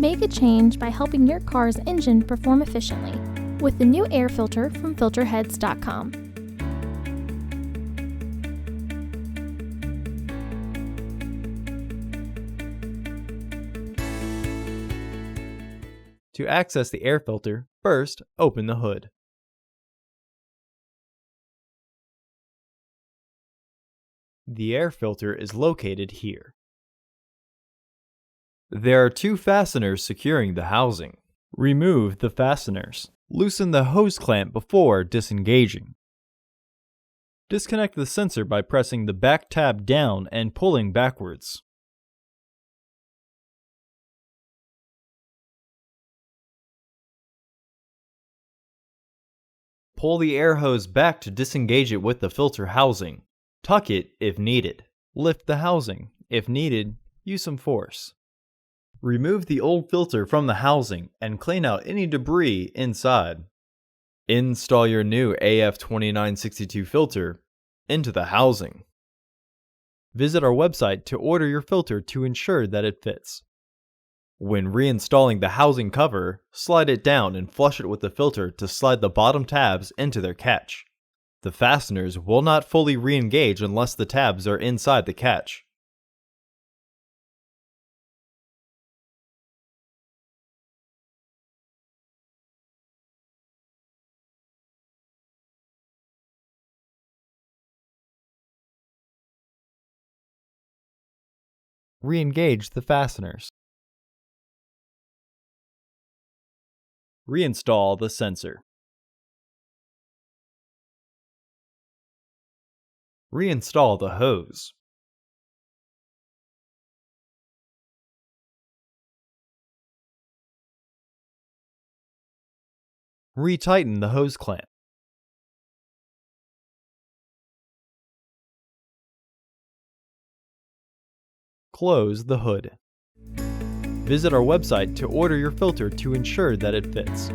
Make a change by helping your car's engine perform efficiently with the new air filter from Filterheads.com. To access the air filter, first open the hood. The air filter is located here. There are two fasteners securing the housing. Remove the fasteners. Loosen the hose clamp before disengaging. Disconnect the sensor by pressing the back tab down and pulling backwards. Pull the air hose back to disengage it with the filter housing. Tuck it if needed. Lift the housing. If needed, use some force. Remove the old filter from the housing and clean out any debris inside. Install your new AF2962 filter into the housing. Visit our website to order your filter to ensure that it fits. When reinstalling the housing cover, slide it down and flush it with the filter to slide the bottom tabs into their catch. The fasteners will not fully re-engage unless the tabs are inside the catch. Re-engage the fasteners. Reinstall the sensor. Reinstall the hose. Retighten the hose clamp. Close the hood. Visit our website to order your filter to ensure that it fits.